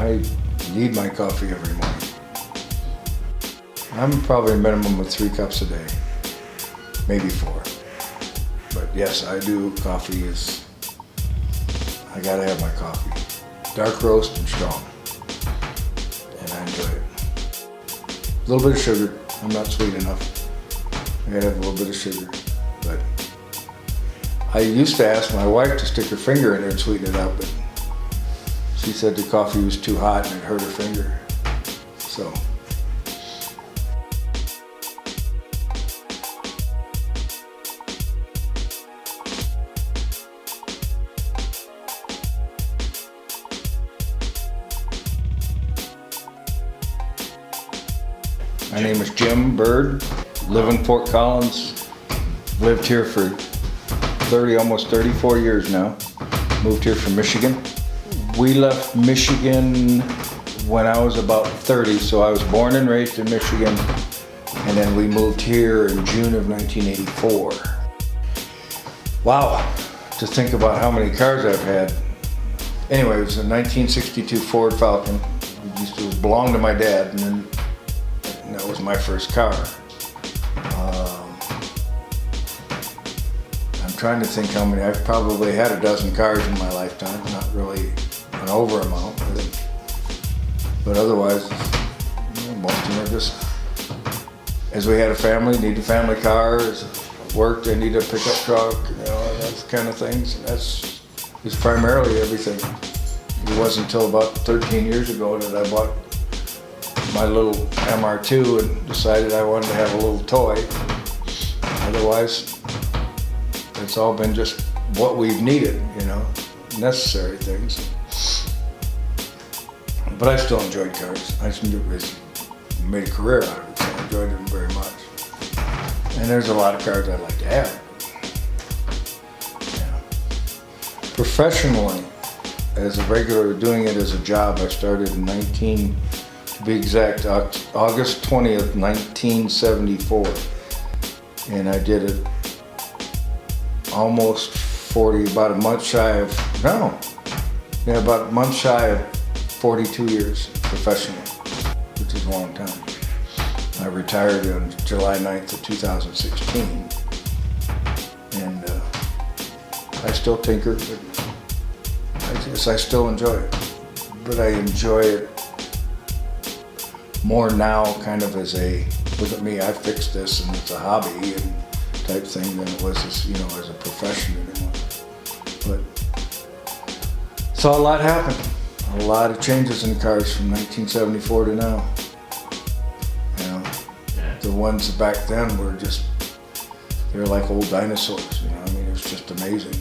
I need my coffee every morning. I'm probably a minimum of 3 cups a day, maybe 4. But yes, I do. Coffee is, I gotta have my coffee. Dark roast and strong. And I enjoy it. A little bit of sugar. I'm not sweet enough. I gotta have a little bit of sugar. But I used to ask my wife to stick her finger in there and sweeten it up, but she said the coffee was too hot and it hurt her finger. So. My name is Jim Bird, live in Fort Collins, lived here for almost 34 years now, moved here from Michigan. We left Michigan when I was about 30, so I was born and raised in Michigan, and then we moved here in June of 1984. Wow, to think about how many cars I've had. Anyway, it was a 1962 Ford Falcon. It belonged to my dad, and that was my first car. I'm trying to think how many. I've probably had a dozen cars in my lifetime, not really an over amount, but otherwise, most of them are just, as we had a family, need a family car, as worked, I need a pickup truck, those kind of things. And that's was primarily everything. It wasn't until about 13 years ago that I bought my little MR2 and decided I wanted to have a little toy. Otherwise, it's all been just what we've needed, necessary things. But I still enjoyed cars. I made a career out of it, so I enjoyed them very much. And there's a lot of cars I'd like to have. Professionally, as a regular, doing it as a job, I started in to be exact, August 20th, 1974. And I did it almost about a month shy of 42 years professionally, which is a long time. I retired on July 9th of 2016. And I still tinker, but I still enjoy it. But I enjoy it more now, kind of as a, look at me, I fixed this and it's a hobby and type thing than it was as a profession anymore. But saw a lot happen. A lot of changes in cars from 1974 to now. The ones back then were they were like old dinosaurs, it was just amazing.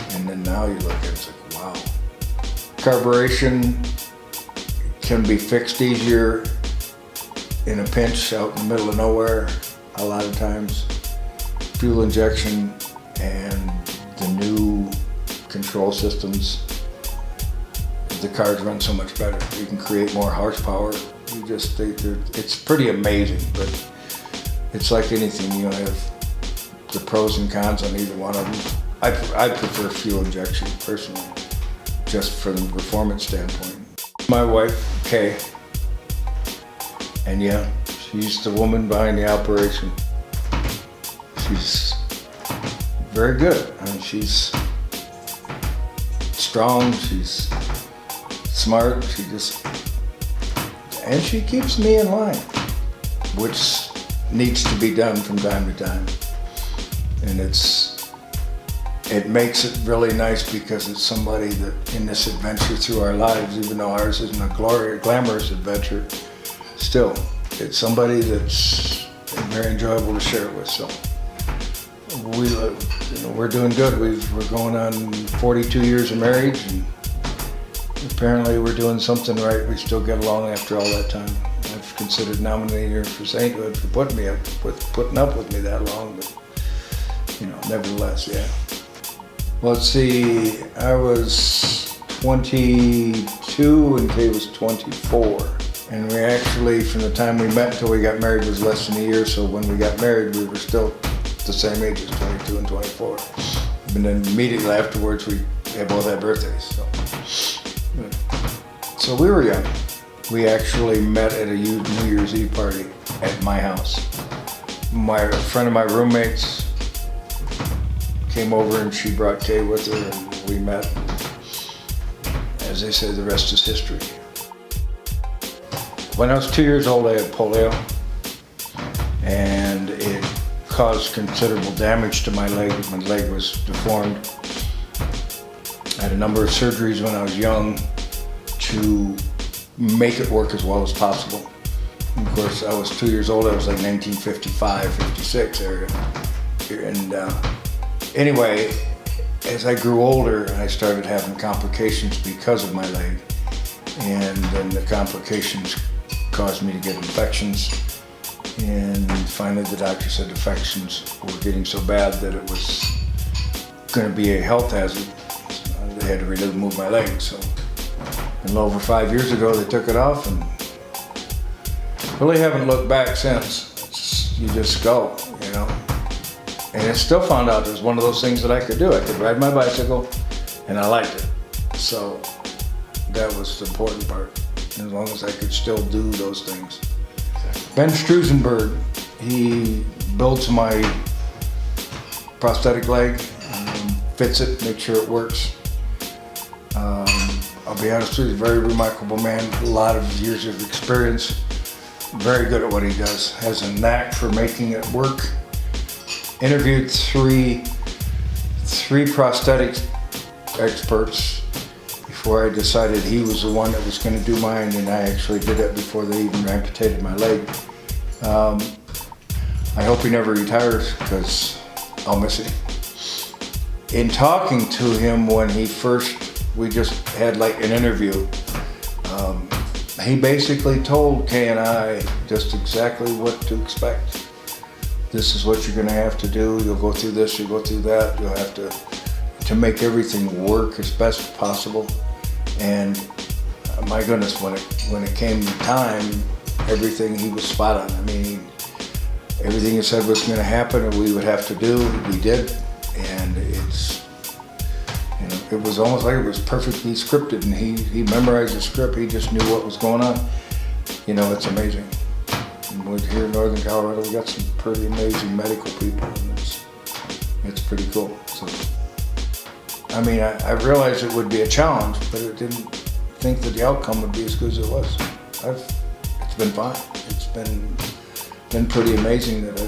And then now you look at it, it's like, wow. Carburation can be fixed easier in a pinch out in the middle of nowhere a lot of times. Fuel injection and the new control systems, the cars run so much better. You can create more horsepower. It's pretty amazing, but it's like anything, you have the pros and cons on either one of them. I prefer fuel injection personally, just from a performance standpoint. My wife, Kay, and she's the woman behind the operation. She's very good. She's strong, she's smart, and she keeps me in line, which needs to be done from time to time. And it makes it really nice because it's somebody that in this adventure through our lives, even though ours isn't a glamorous adventure, still, it's somebody that's very enjoyable to share it with. So we're doing good. We're going on 42 years of marriage, and apparently we're doing something right. We still get along after all that time. I've considered nominating her for sainthood for putting up with me that long, but nevertheless, yeah. Well, let's see, I was 22 and Kay was 24. And we actually, from the time we met until we got married, was less than a year. So when we got married, we were still the same age as 22 and 24. And then immediately afterwards, we both had birthdays. So So we were young. We actually met at a New Year's Eve party at my house. A friend of my roommates came over and she brought Kay with her and we met. As they say, the rest is history. When I was 2 years old, I had polio, and it caused considerable damage to my leg. My leg was deformed. I had a number of surgeries when I was young to make it work as well as possible. And of course, I was 2 years old. I was like 1955, 56 area. And anyway, as I grew older, I started having complications because of my leg. And then the complications caused me to get infections. And finally the doctor said infections were getting so bad that it was going to be a health hazard. They had to remove my leg. So a little over 5 years ago, they took it off and really haven't looked back since. You just go, you know. And I still found out it was one of those things that I could do. I could ride my bicycle, and I liked it. So that was the important part, as long as I could still do those things. Ben Strusenberg, he builds my prosthetic leg, fits it, makes sure it works. I'll be honest with you, very remarkable man, a lot of years of experience, very good at what he does, has a knack for making it work. Interviewed three prosthetic experts before I decided he was the one that was going to do mine, and I actually did it before they even amputated my leg. I hope he never retires because I'll miss him. In talking to him when we just had like an interview, he basically told Kay and I just exactly what to expect. This is what you're going to have to do. You'll go through this, you'll go through that. You'll have to make everything work as best possible. And my goodness, when it came to time, everything, he was spot on. I mean, everything he said was going to happen and we would have to do, we did. And it was almost like it was perfectly scripted, and he memorized the script. He just knew what was going on. You know, it's amazing. And here in Northern Colorado, we got some pretty amazing medical people, and it's pretty cool. So, I mean, I realized it would be a challenge, but I didn't think that the outcome would be as good as it was. It's been fine. It's been pretty amazing that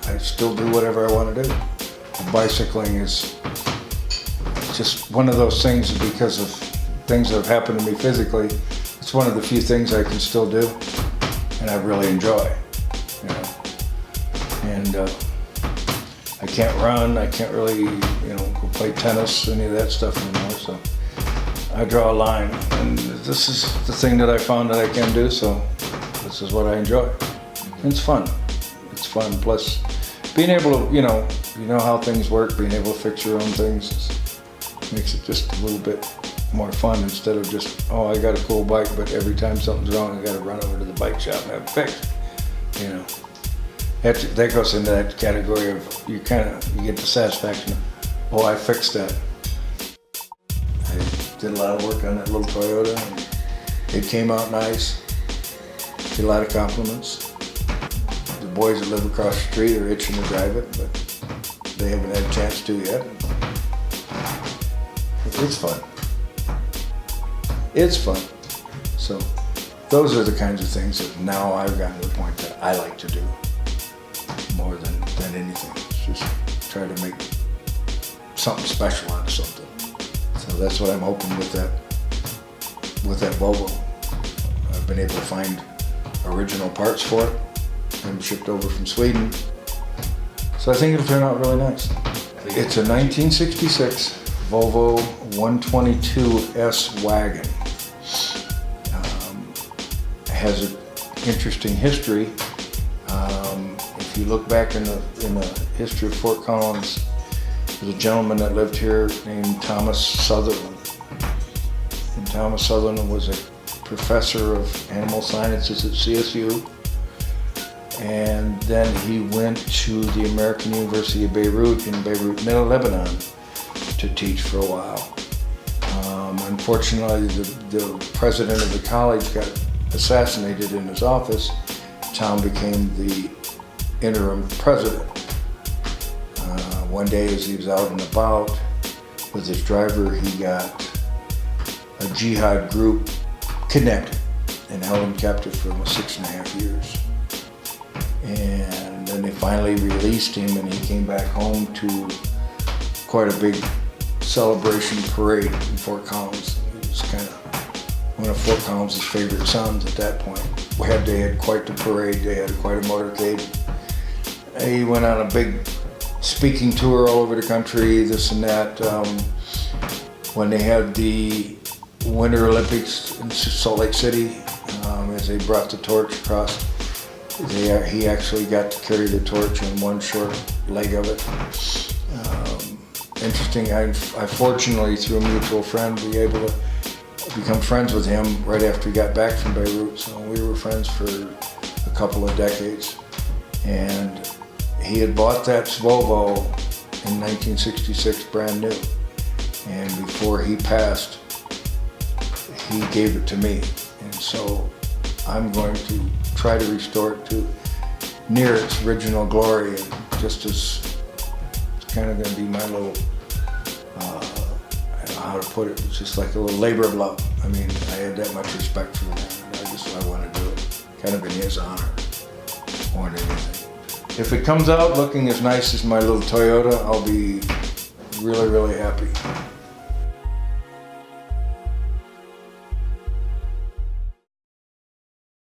I still do whatever I want to do. Bicycling is just one of those things, because of things that have happened to me physically. It's one of the few things I can still do, and I really enjoy, you know. And I can't run, I can't really, go play tennis, any of that stuff anymore. So I draw a line, and this is the thing that I found that I can do. So this is what I enjoy. And it's fun. It's fun. Plus, being able to, you know how things work. Being able to fix your own things makes it just a little bit more fun, instead of just, oh, I got a cool bike, but every time something's wrong, I got to run over to the bike shop and have it fixed. That goes into that category of you get the satisfaction of, oh, I fixed that. I did a lot of work on that little Toyota, and it came out nice. Get a lot of compliments. The boys that live across the street are itching to drive it, but they haven't had a chance to yet. It's fun. It's fun. So those are the kinds of things that now I've gotten to the point that I like to do more than anything. It's just try to make something special out of something. So that's what I'm hoping with that Volvo. I've been able to find original parts for it and shipped over from Sweden. So I think it'll turn out really nice. It's a 1966 Volvo 122S wagon. Has an interesting history. If you look back in the history of Fort Collins, there's a gentleman that lived here named Thomas Sutherland. And Thomas Sutherland was a professor of animal sciences at CSU. And then he went to the American University of Beirut in Beirut, Lebanon, to teach for a while. Unfortunately, the president of the college got assassinated in his office. Tom became the interim president. One day as he was out and about with his driver, he got a jihad group kidnapped and held him captive for almost 6.5 years. And then they finally released him, and he came back home to quite a big celebration parade in Fort Collins. It was kind of one of Fort Collins' favorite sons at that point. They had quite the parade. They had quite a motorcade. He went on a big speaking tour all over the country, this and that. When they had the Winter Olympics in Salt Lake City, as they brought the torch across, he actually got to carry the torch on one short leg of it. Interesting, I fortunately, through a mutual friend, was able to become friends with him right after he got back from Beirut. So we were friends for a couple of decades. And he had bought that Volvo in 1966, brand new. And before he passed, he gave it to me. And so I'm going to try to restore it to near its original glory, and just as it's kind of going to be my little, I don't know how to put it, it's just like a little labor of love. I mean, I had that much respect for the man, and I want to do it kind of in his honor more than anything. If it comes out looking as nice as my little Toyota, I'll be really, really happy.